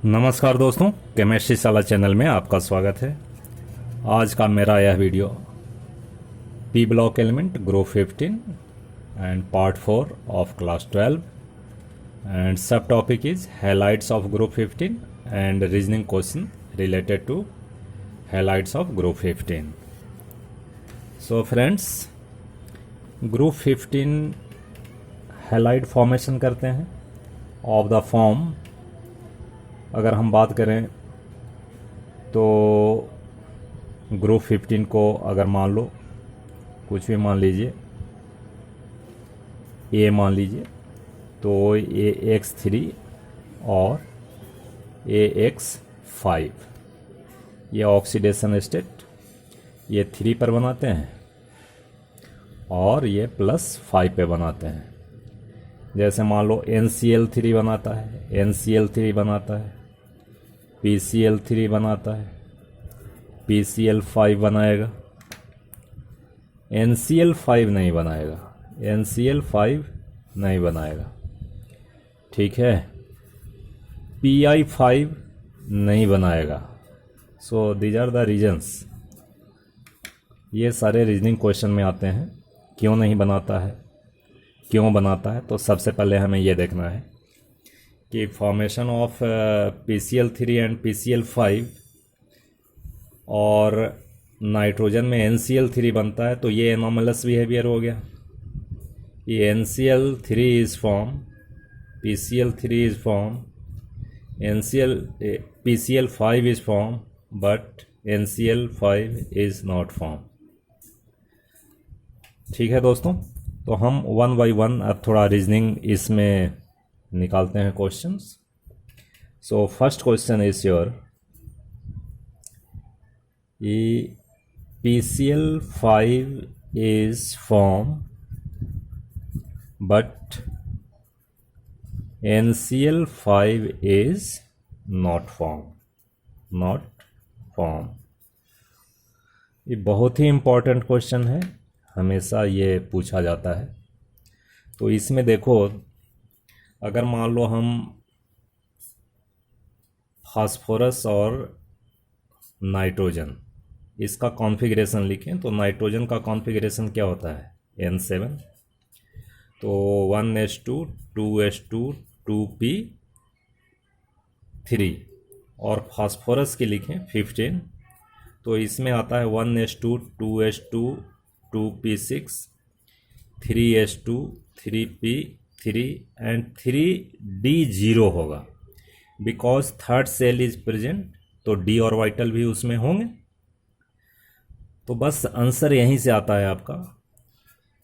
नमस्कार दोस्तों, केमिस्ट्री शाला चैनल में आपका स्वागत है। आज का मेरा यह video P block element group 15 and part 4 of class 12 and subtopic is halides of group 15 and reasoning question related to halides of group 15। So friends, group 15 halide formation करते हैं ऑफ द फॉर्म। अगर हम बात करें तो group 15 को अगर मान लो, कुछ भी मान लीजिए, ए मान लीजिए, तो AX3 और AX5 ये ऑक्सीडेशन स्टेट ये 3 पर बनाते हैं और ये +5 पे बनाते हैं। जैसे मान लो NCl3 बनाता है, NCl3 बनाता है, PCl3 बनाता है, PCl5 बनाएगा, NCl5 नहीं बनाएगा, NCl5 नहीं बनाएगा, ठीक है। Pi5 नहीं बनाएगा। So these are the reasons. ये सारे रीजनिंग क्वेश्चन में आते हैं। क्यों नहीं बनाता है, क्यों बनाता है, तो सबसे पहले हमें ये देखना है कि formation of PCl3 and PCl5 और नाइट्रोजन में NCl3 बनता है, तो ये एनोमलस बिहेवियर हो गया। ये NCl3 is form, PCl3 is form, PCl5 is form, but NCl5 is not form. ठीक है दोस्तों, तो हम वन बाई वन अब थोड़ा रीजनिंग इसमें निकालते हैं questions. So first question is your PCl5 is formed but NCl5 is not formed। ये बहुत ही इम्पोर्टेंट क्वेश्चन है, हमेशा ये पूछा जाता है। तो इसमें देखो, अगर मान लो हम फास्फोरस और नाइट्रोजन इसका कॉन्फ़िगरेशन लिखें, तो नाइट्रोजन का कॉन्फ़िगरेशन क्या होता है, N7, तो 1s2 2s2 2p3, और फास्फोरस की लिखें 15, तो इसमें आता है 1s2 2s2 2p6 3s2 3p3 and 3d0 होगा, because third shell is present, तो d ऑर्बिटल भी उसमें होंगे। तो बस आंसर यहीं से आता है आपका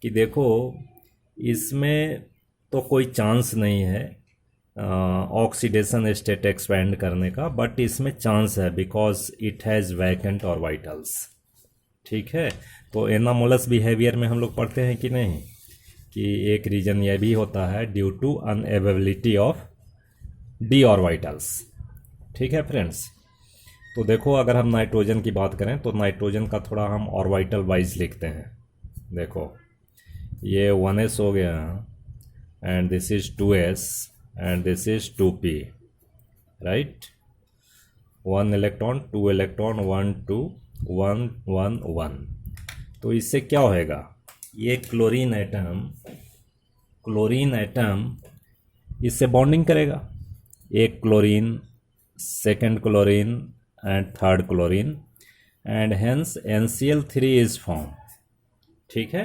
कि देखो, इसमें तो कोई चांस नहीं है ऑक्सीडेशन स्टेट एक्सपेंड करने का, बट इसमें चांस है because it has vacant orbitals. ठीक है, तो एनामोलस बिहेवियर में हम लोग पढ़ते हैं कि नहीं, कि एक रीजन यह भी होता है due to unavailability of D orbitals. ठीक है फ्रेंड्स, तो देखो अगर हम नाइट्रोजन की बात करें तो नाइट्रोजन का थोड़ा हम ऑर्बिटल वाइज लिखते हैं। देखो ये 1s हो गया and this is 2s and this is 2p, right. 1 electron 2 electron 1 2 1 1 1। तो इससे क्या होएगा, ये क्लोरीन एटम इससे बॉन्डिंग करेगा, एक chlorine, second chlorine and third chlorine, and hence NCl3 is form. ठीक है,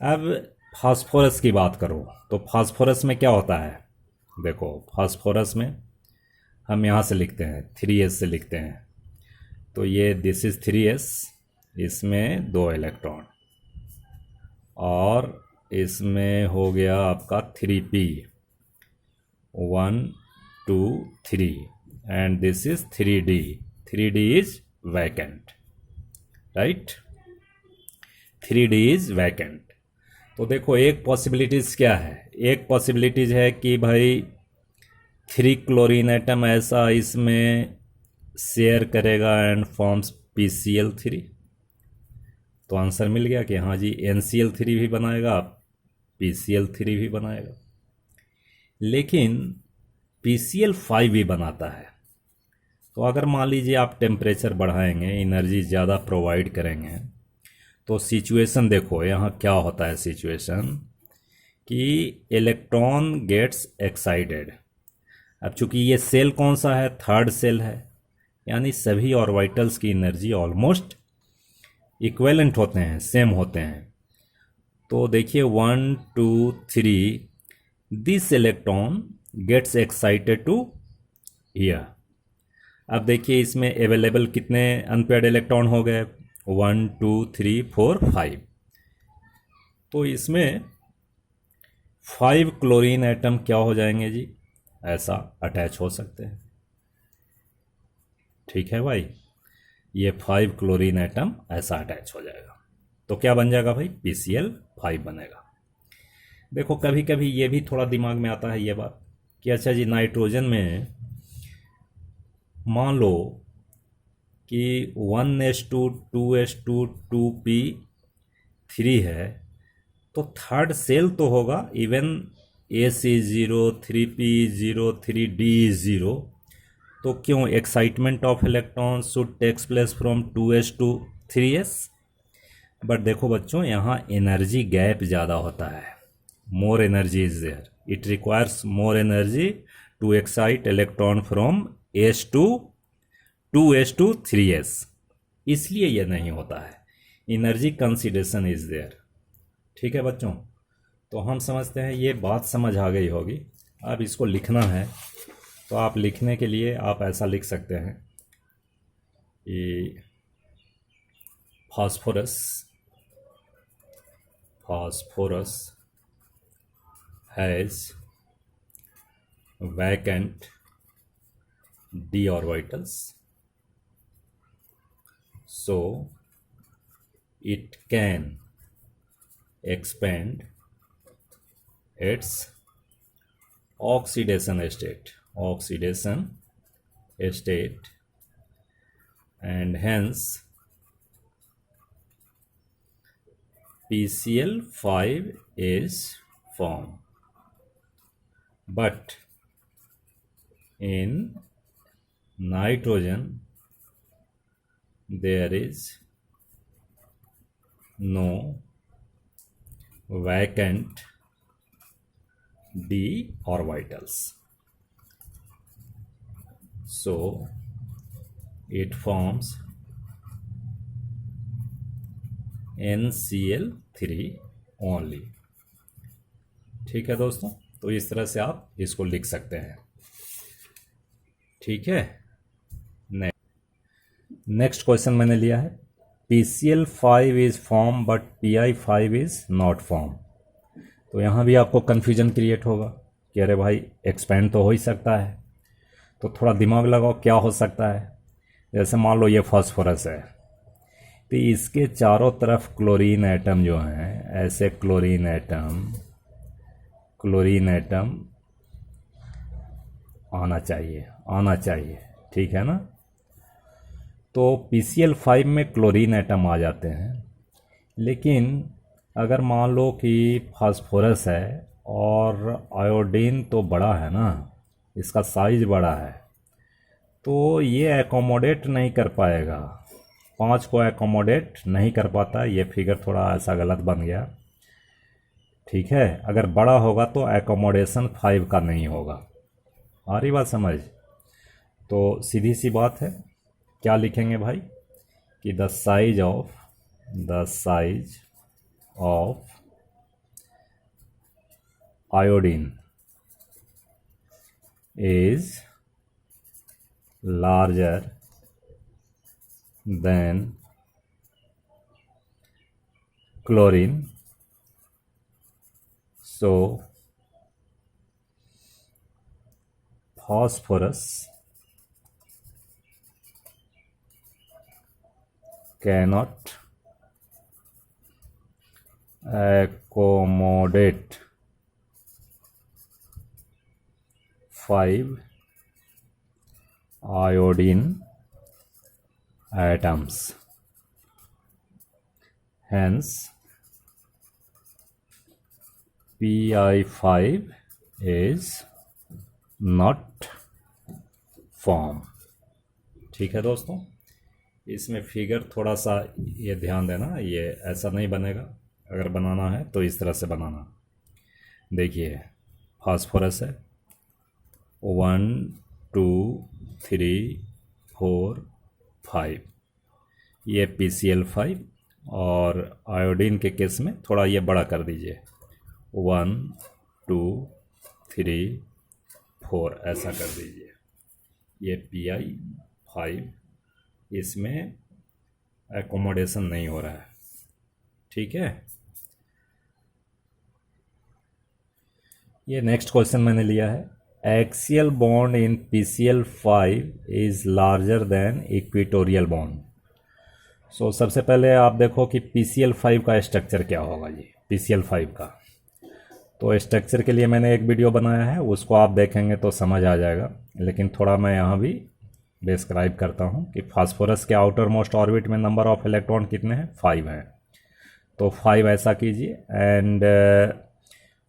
अब फास्फोरस की बात करो तो फास्फोरस में क्या होता है, देखो फास्फोरस में हम यहाँ से लिखते हैं 3s से लिखते हैं, तो ये दिस इज 3s, इसमें 2 इलेक्ट्रॉन, और इसमें हो गया आपका 3p 1 2 3, and this is 3d is vacant, right, 3d is vacant. तो देखो एक पॉसिबिलिटीज़ क्या है, एक पॉसिबिलिटीज़ है कि भाई 3 क्लोरीन एटम ऐसा इसमें शेयर करेगा एंड फॉर्म्स PCl3, तो आंसर मिल गया कि हाँ जी NCl3 भी बनाएगा, PCl3 भी बनाएगा। लेकिन PCl5 भी बनाता है। तो अगर मान लीजिए आप टेम्परेचर बढ़ाएंगे, एनर्जी ज़्यादा प्रोवाइड करेंगे, तो सिचुएशन देखो यहाँ क्या होता है। सिचुएशन कि इलेक्ट्रॉन गेट्स एक्साइटेड। अब चूंकि ये सेल कौन सा है, थर्ड सेल है, यानी सभी ऑर्बिटल्स की एनर्जी ऑलमोस्ट इक्विवेलेंट होते हैं, सेम होते हैं। तो देखिए 1 2 3, this electron gets excited to here. अब देखिए इसमें अवेलेबल कितने अनपेयर्ड इलेक्ट्रॉन हो गए, 1 2 3 4 5। तो इसमें 5 क्लोरीन एटम क्या हो जाएंगे जी, ऐसा अटैच हो सकते हैं। ठीक है भाई, ये 5 क्लोरीन एटम ऐसा अटैच हो जाएगा। तो क्या बन जाएगा भाई, PCl5 बनेगा। देखो कभी कभी ये भी थोड़ा दिमाग में आता है ये बात कि अच्छा जी नाइट्रोजन में मान लो कि 1s2 2s2 2p3 है, तो थर्ड सेल तो होगा, इवन AC0 3p0 3d0। तो क्यों excitement of electron should takes place from 2s to 3s। But देखो बच्चों यहाँ एनर्जी गैप ज़्यादा होता है, more energy is there, it requires more energy to excite electron from s to 2s to 3s, इसलिए यह नहीं होता है, एनर्जी कंसिडरेशन इज देयर। ठीक है बच्चों, तो हम समझते हैं ये बात समझ आ गई होगी। अब इसको लिखना है, तो आप लिखने के लिए आप ऐसा लिख सकते हैं कि phosphorus has vacant d orbitals, so it can expand its oxidation state, and hence PCl5 is formed. But in nitrogen there is no vacant d orbitals, so it forms NCl3 only। ठीक है दोस्तों, तो इस तरह से आप इसको लिख सकते हैं। ठीक है, नेक्स्ट क्वेश्चन मैंने लिया है, PCl5 is form but Pi5 is not form. तो यहाँ भी आपको कन्फ्यूजन क्रिएट होगा कि अरे भाई एक्सपेंड तो हो ही सकता है, तो थोड़ा दिमाग लगाओ क्या हो सकता है। जैसे मान लो ये फास्फोरस है, तो इसके चारों तरफ क्लोरीन एटम जो हैं, ऐसे क्लोरीन एटम आना चाहिए, ठीक है ना। तो PCl5 में क्लोरीन एटम आ जाते हैं, लेकिन अगर मान लो कि फास्फोरस है और आयोडीन तो बड़ा है ना, इसका साइज बड़ा है, तो ये एकोमोडेट नहीं कर पाएगा, 5 को एकोमोडेट नहीं कर पाता। ये फिगर थोड़ा ऐसा गलत बन गया, ठीक है। अगर बड़ा होगा तो एकोमोडेशन 5 का नहीं होगा। आ रही बात समझ। तो सीधी सी बात है, क्या लिखेंगे भाई कि the size of iodine is larger then chlorine, so phosphorus cannot accommodate 5 iodine atoms, hence Pi5 is not form. ठीक है दोस्तों, इसमें फिगर थोड़ा सा ये ध्यान देना, ये ऐसा नहीं बनेगा, अगर बनाना है तो इस तरह से बनाना। देखिए फास्फोरस है 1 2 3 4 5, ये PCl5, और आयोडीन के केस में थोड़ा ये बड़ा कर दीजिए 1 2 3 4 ऐसा कर दीजिए। ये Pi5, इसमें एकोमोडेशन नहीं हो रहा है। ठीक है, ये नेक्स्ट क्वेश्चन मैंने लिया है। Axial bond in PCl5 is larger than equatorial bond. So सबसे पहले आप देखो कि PCl5 का स्ट्रक्चर क्या होगा जी। PCl5 का तो स्ट्रक्चर के लिए मैंने एक वीडियो बनाया है, उसको आप देखेंगे तो समझ आ जाएगा, लेकिन थोड़ा मैं यहाँ भी डिस्क्राइब करता हूँ कि फास्फोरस के आउटर मोस्ट ऑर्बिट में नंबर ऑफ इलेक्ट्रॉन कितने हैं, 5 हैं। तो 5 ऐसा कीजिए, and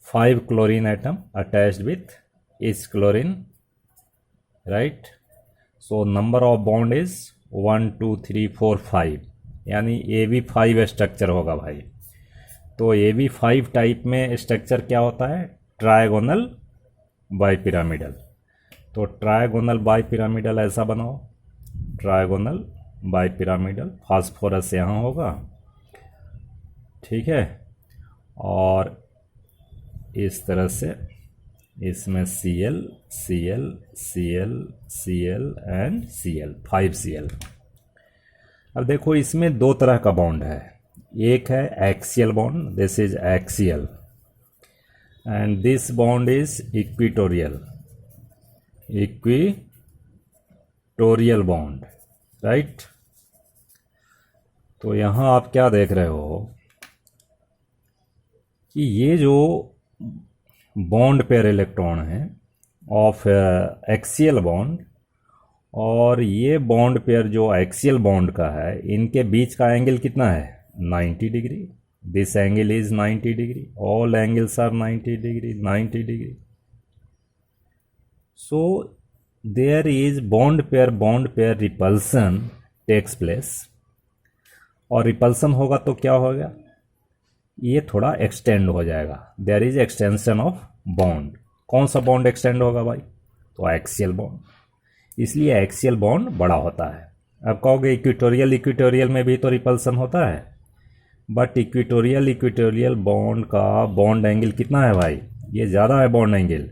5 chlorine atom attached with इस chlorine, right. So number of bond is 1 2 3 4 5, यानी AB5 स्ट्रक्चर होगा भाई। तो AB5 टाइप में स्ट्रक्चर क्या होता है, ट्रायगोनल बाइपिरामिडल। तो ट्रायगोनल बाइपिरामिडल ऐसा बनाओ, ट्रायगोनल बाइपिरामिडल, फास्फोरस यहाँ होगा, ठीक है, और इस तरह से इसमें Cl Cl Cl Cl and Cl, 5Cl। अब देखो इसमें दो तरह का बॉन्ड है, एक है axial bond, this is axial, and this bond is equatorial, equatorial bond, right. तो यहां आप क्या देख रहे हो कि ये जो बॉन्ड पेयर इलेक्ट्रॉन है ऑफ एक्सियल बॉन्ड, और ये बॉन्ड पेयर जो एक्सियल बॉन्ड का है, इनके बीच का एंगल कितना है, 90 degree. This angle is 90 degree, all angles are 90 degree, 90 degree. So there is bond pair repulsion takes place, और रिपल्सन होगा तो क्या होगा, ये थोड़ा एक्सटेंड हो जाएगा, there is extension of bond. कौन सा बॉन्ड एक्सटेंड होगा भाई, तो एक्सियल बॉन्ड, इसलिए एक्सियल बॉन्ड बड़ा होता है। अब कहोगे इक्वेटोरियल में भी तो रिपल्सन होता है, बट इक्वेटोरियल बॉन्ड का बॉन्ड एंगल कितना है भाई, ये ज़्यादा है बॉन्ड एंगल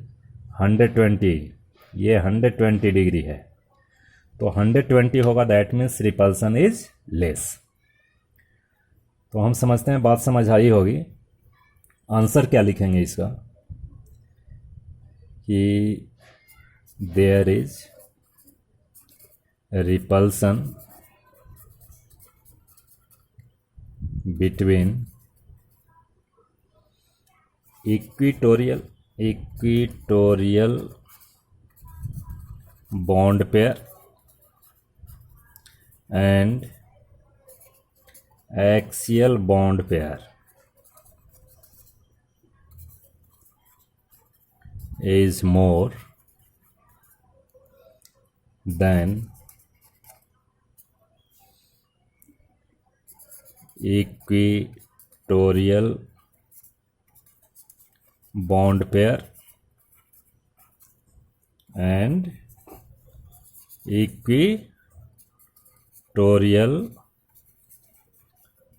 120, ये 120 डिग्री है। तो 120 होगा, that means repulsion is less. तो हम समझते हैं बात समझ आई होगी। आंसर क्या लिखेंगे इसका कि there is repulsion between equatorial bond pair and axial bond pair is more than equatorial bond pair and equatorial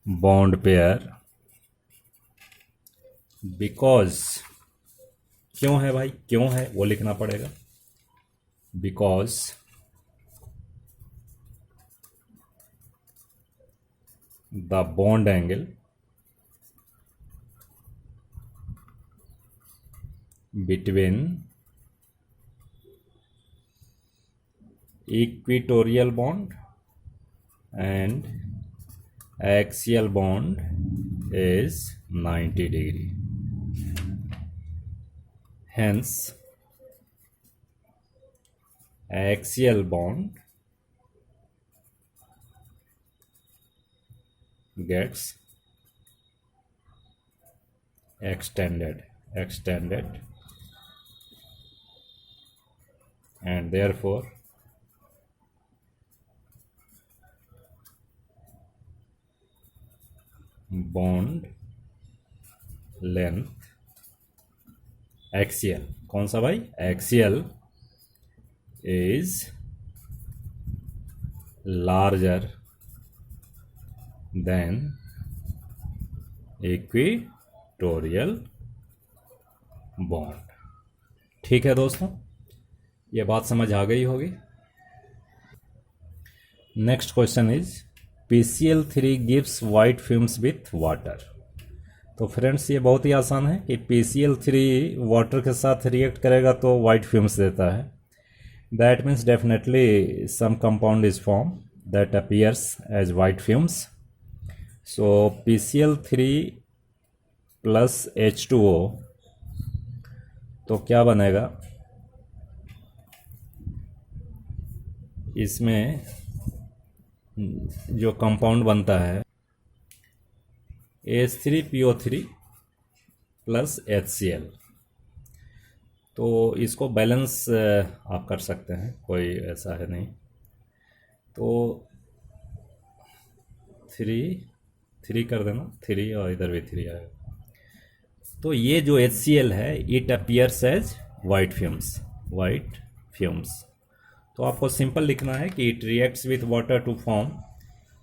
bond pair because, क्यों है भाई, क्यों है वो लिखना पड़ेगा, because the bond angle between equatorial bond and axial bond is 90 degree. Hence axial bond gets extended and therefore bond length axial, कौन सा भाई, axial is larger than equatorial bond। ठीक है दोस्तों, ये बात समझ आ गई होगी। Next question is PCl3 gives white films with water. तो फ्रेंड्स ये बहुत ही आसान है कि PCl3 वाटर के साथ रिएक्ट करेगा तो वाइट फिल्म्स देता है। That means definitely some compound is form that appears as white films. So PCl3 plus H2O, तो क्या बनेगा, इसमें जो कंपाउंड बनता है H3PO3 प्लस HCl। तो इसको बैलेंस आप कर सकते हैं, कोई ऐसा है नहीं। तो 3 कर देना, 3 और इधर भी 3 आएगा। तो ये जो HCl है it appears as white fumes. तो आपको सिंपल लिखना है कि it reacts with water to form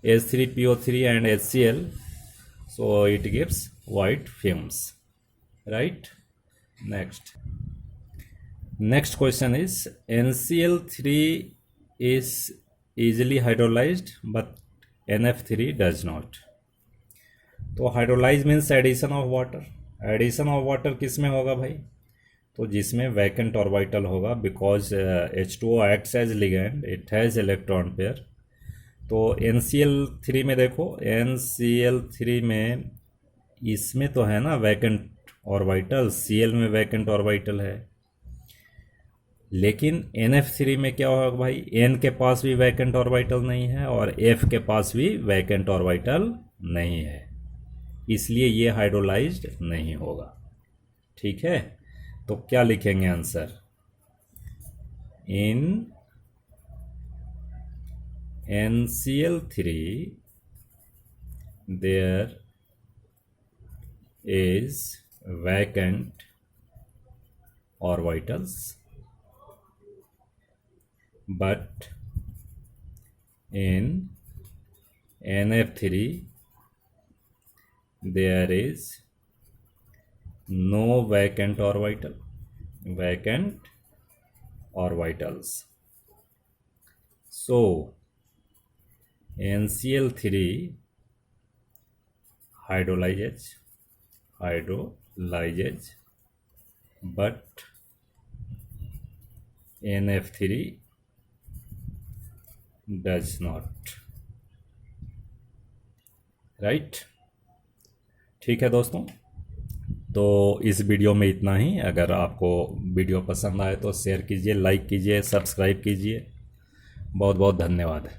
H3PO3 and HCl, so it gives white fumes, right? Next question is NCl3 is easily hydrolyzed but NF3 does not। तो hydrolyse means addition of water. Addition of water किस में होगा भाई, तो जिसमें vacant orbital होगा, because H2O acts as ligand, it has electron pair. तो NCl3 में देखो, NCl3 में इसमें तो है ना वैकेंट ऑर्बिटल, Cl में वैकेंट ऑर्बिटल है, लेकिन NF3 में क्या होगा भाई, N के पास भी वैकेंट ऑर्बिटल नहीं है और F के पास भी वैकेंट ऑर्बिटल नहीं है, इसलिए ये हाइड्रोलाइज्ड नहीं होगा। ठीक है, तो क्या लिखेंगे answer, in NCl3 there is vacant orbitals but in NF3 there is no vacant orbitals। So NCl3 hydrolyzes but NF3 does not, right. ठीक है दोस्तों, तो इस वीडियो में इतना ही। अगर आपको वीडियो पसंद आए तो शेयर कीजिए, लाइक कीजिए, सब्सक्राइब कीजिए। बहुत बहुत धन्यवाद।